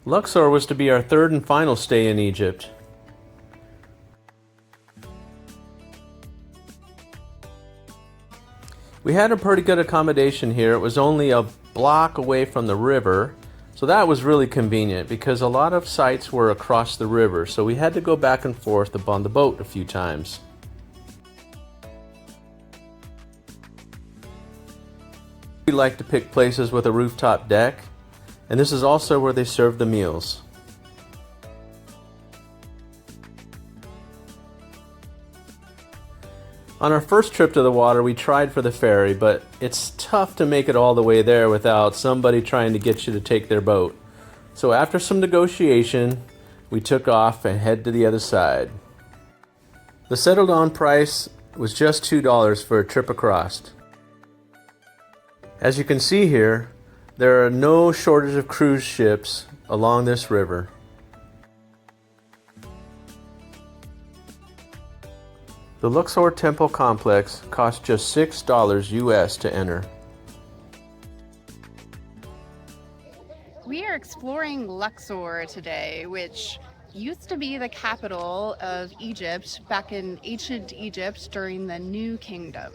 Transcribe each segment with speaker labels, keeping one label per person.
Speaker 1: Luxor was to be our third and final stay in Egypt. We had a pretty good accommodation here. It was only a block away from the river, so that was really convenient because a lot of sites were across the river, so we had to go back and forth upon the boat a few times. We like to pick places with a rooftop deck, and this is also where they serve the meals. On our first trip to the water, we tried for the ferry, but it's tough to make it all the way there without somebody trying to get you to take their boat. So after some negotiation, we took off and head to the other side. The settled on price was just $2 for a trip across. As you can see here, there are no shortage of cruise ships along this river. The Luxor Temple complex cost just $6 US to enter.
Speaker 2: We are exploring Luxor today, which used to be the capital of Egypt back in ancient Egypt during the New Kingdom.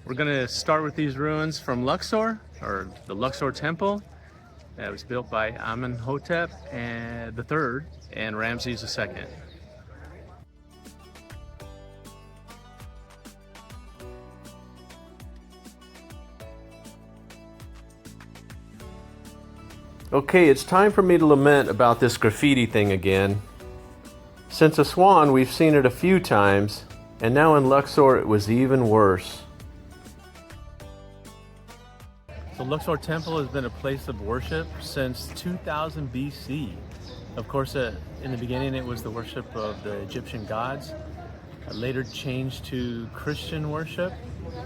Speaker 1: We're going to start with these ruins from Luxor, or the Luxor Temple. That was built by Amenhotep III and Ramses II. Okay, it's time for me to lament about this graffiti thing again. Since Aswan, we've seen it a few times, and now in Luxor it was even worse. The Luxor Temple has been a place of worship since 2000 BC. Of course, in the beginning it was the worship of the Egyptian gods, later changed to Christian worship,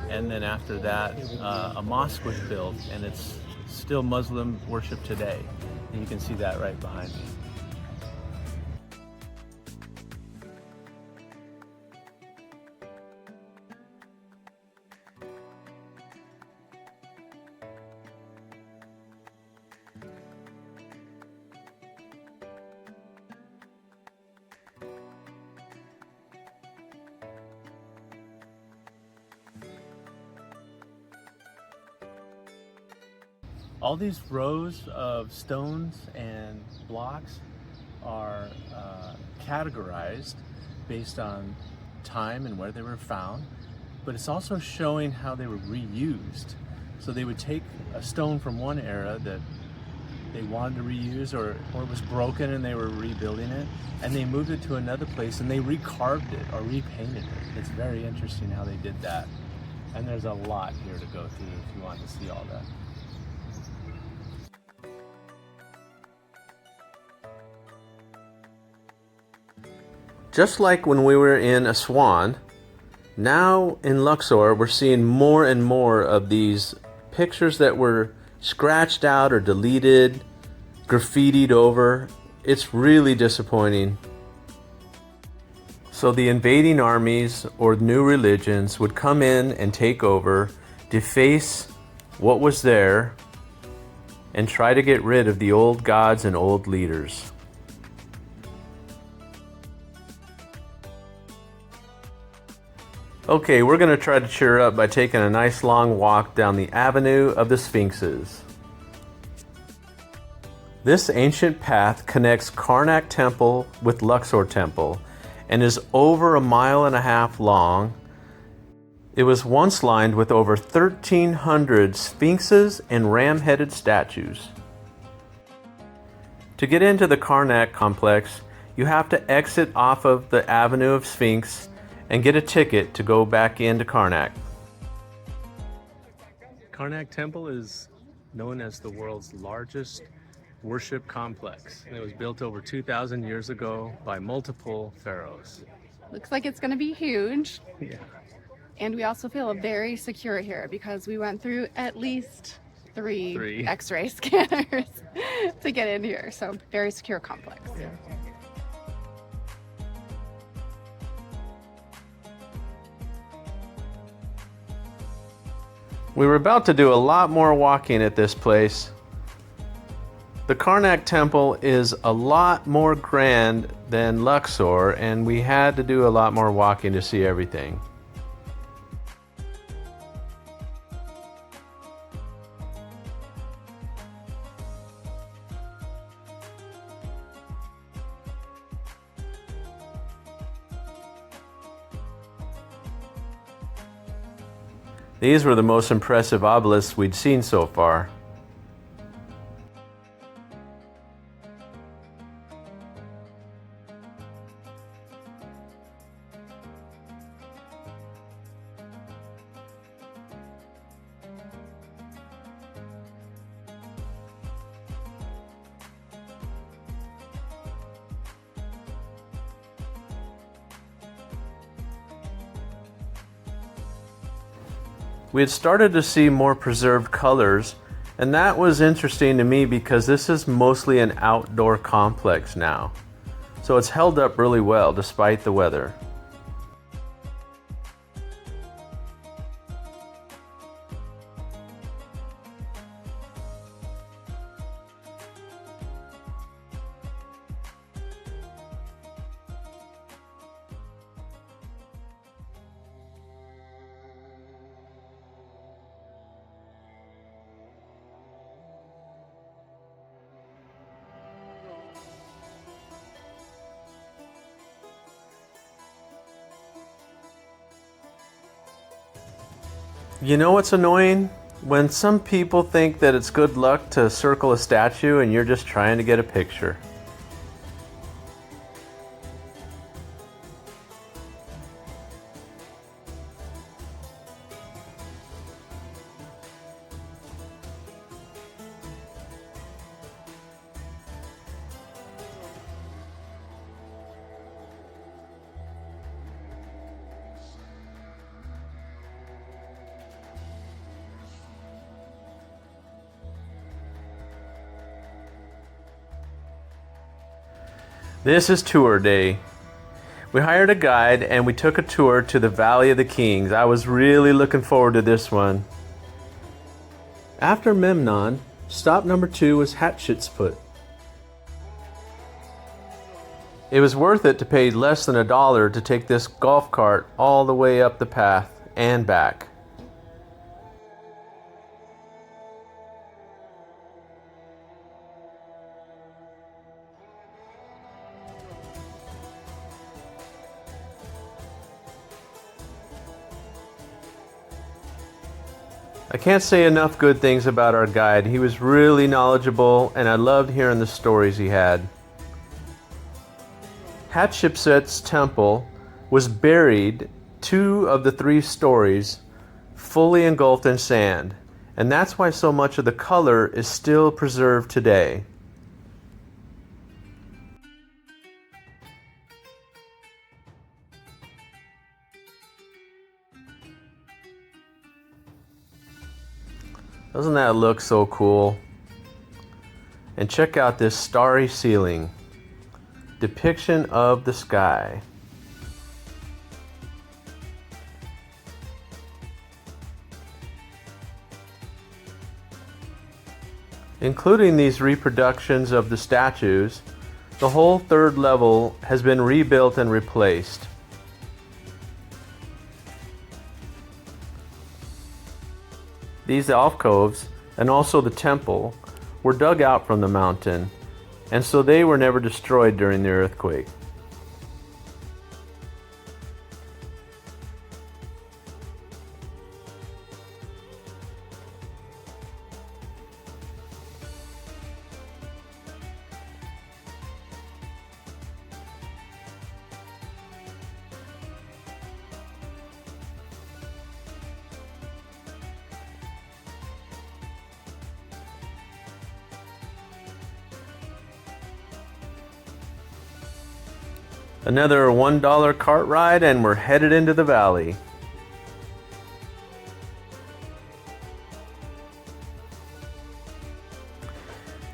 Speaker 1: and then after that a mosque was built, and it's still Muslim worship today, and you can see that right behind me. All these rows of stones and blocks are categorized based on time and where they were found, but it's also showing how they were reused. So they would take a stone from one era that they wanted to reuse, or it was broken and they were rebuilding it, and they moved it to another place and they recarved it or repainted it. It's very interesting how they did that. And there's a lot here to go through if you want to see all that. Just like when we were in Aswan, now in Luxor we're seeing more and more of these pictures that were scratched out or deleted, graffitied over. It's really disappointing. So the invading armies or new religions would come in and take over, deface what was there, and try to get rid of the old gods and old leaders. Okay, we're going to try to cheer up by taking a nice long walk down the Avenue of the Sphinxes. This ancient path connects Karnak Temple with Luxor Temple and is over 1.5 miles long. It was once lined with over 1,300 sphinxes and ram-headed statues. To get into the Karnak complex, you have to exit off of the Avenue of Sphinx and get a ticket to go back into Karnak. Karnak Temple is known as the world's largest worship complex. And it was built over 2,000 years ago by multiple pharaohs.
Speaker 2: Looks like it's going to be huge.
Speaker 1: Yeah.
Speaker 2: And we also feel very secure here because we went through at least three X-ray scanners to get in here. So very secure complex.
Speaker 1: Yeah. We were about to do a lot more walking at this place, The Karnak Temple is a lot more grand than Luxor, and we had to do a lot more walking to see everything. These were the most impressive obelisks we'd seen so far. We had started to see more preserved colors, and that was interesting to me because this is mostly an outdoor complex now. So it's held up really well despite the weather. You know what's annoying? When some people think that it's good luck to circle a statue and you're just trying to get a picture. This is tour day. We hired a guide and we took a tour to the Valley of the Kings. I was really looking forward to this one. After Memnon, stop number 2 was Hatshepsut. It was worth it to pay less than $1 to take this golf cart all the way up the path and back. I can't say enough good things about our guide. He was really knowledgeable and I loved hearing the stories he had. Hatshepsut's temple was buried 2 of the 3 stories fully engulfed in sand, and that's why so much of the color is still preserved today. Doesn't that look so cool? And check out this starry ceiling. Depiction of the sky. Including these reproductions of the statues, the whole 3rd level has been rebuilt and replaced. These alcoves, and also the temple, were dug out from the mountain, and so they were never destroyed during the earthquake. Another $1 cart ride and we're headed into the valley.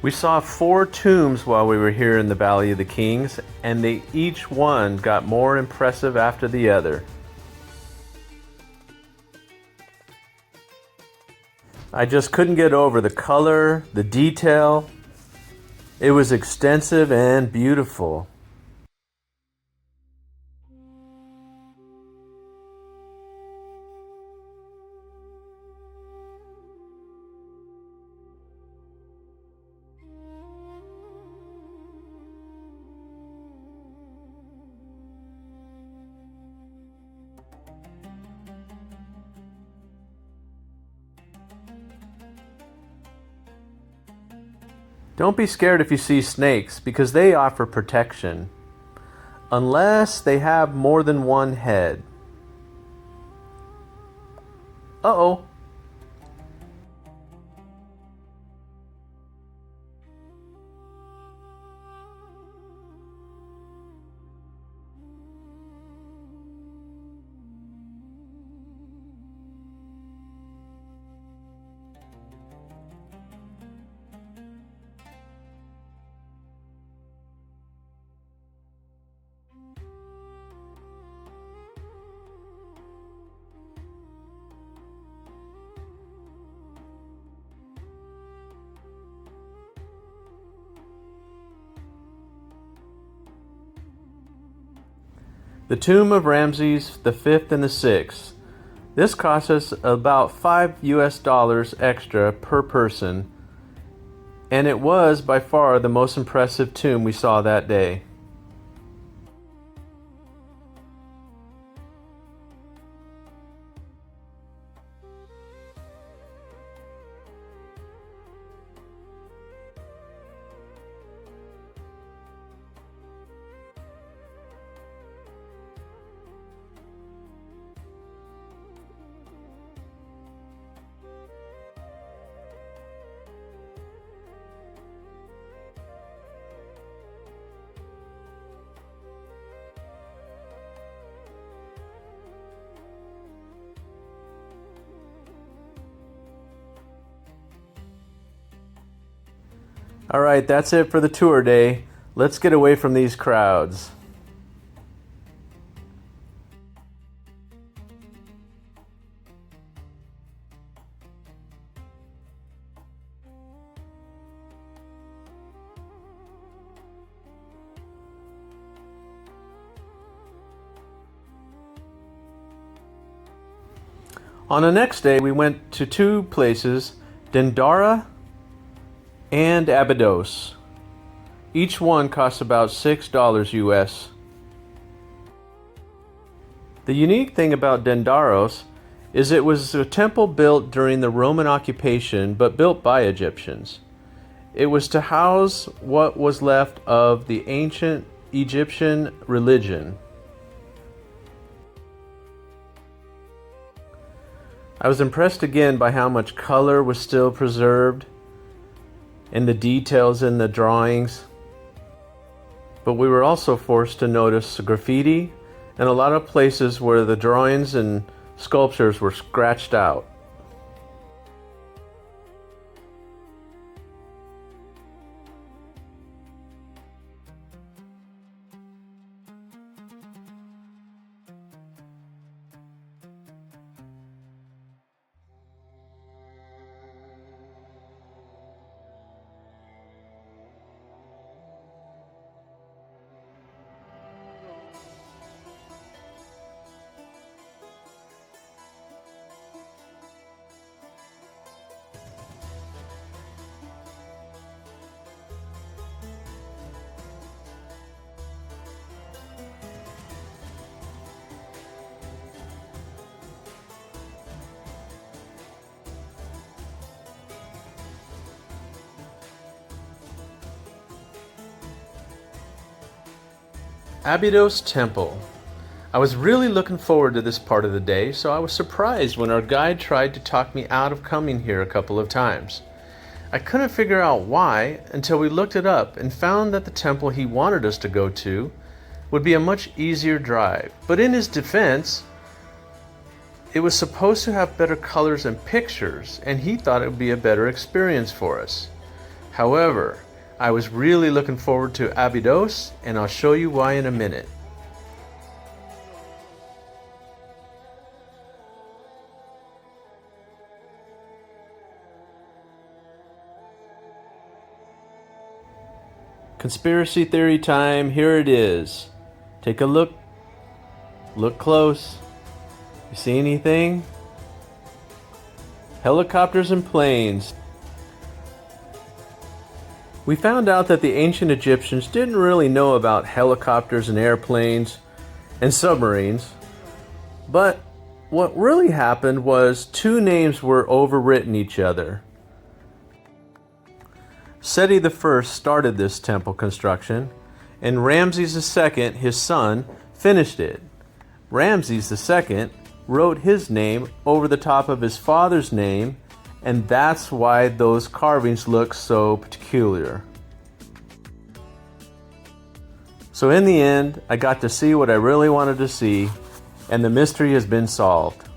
Speaker 1: We saw 4 tombs while we were here in the Valley of the Kings, and each one got more impressive after the other. I just couldn't get over the color, the detail, It was extensive and beautiful. Don't be scared if you see snakes, because they offer protection, unless they have more than one head. Uh-oh. The tomb of Ramses V and VI. This cost us about $5 extra per person, and it was by far the most impressive tomb we saw that day. All right, that's it for the tour day. Let's get away from these crowds. On the next day, we went to two places, Dendara and Abydos. Each one costs about $6 US. The unique thing about Dendaros is it was a temple built during the Roman occupation, but built by Egyptians. It was to house what was left of the ancient Egyptian religion. I was impressed again by how much color was still preserved and the details in the drawings. But we were also forced to notice graffiti and a lot of places where the drawings and sculptures were scratched out. Abydos Temple. I was really looking forward to this part of the day, so I was surprised when our guide tried to talk me out of coming here a couple of times. I couldn't figure out why until we looked it up and found that the temple he wanted us to go to would be a much easier drive. But in his defense, it was supposed to have better colors and pictures, and he thought it would be a better experience for us. However, I was really looking forward to Abydos, and I'll show you why in a minute. Conspiracy theory time, here it is. Take a look. Look close. You see anything? Helicopters and planes. We found out that the ancient Egyptians didn't really know about helicopters and airplanes and submarines. But what really happened was two names were overwritten each other. Seti I started this temple construction, and Ramses II, his son, finished it. Ramses II wrote his name over the top of his father's name, and that's why those carvings look so peculiar. So in the end, I got to see what I really wanted to see, and the mystery has been solved.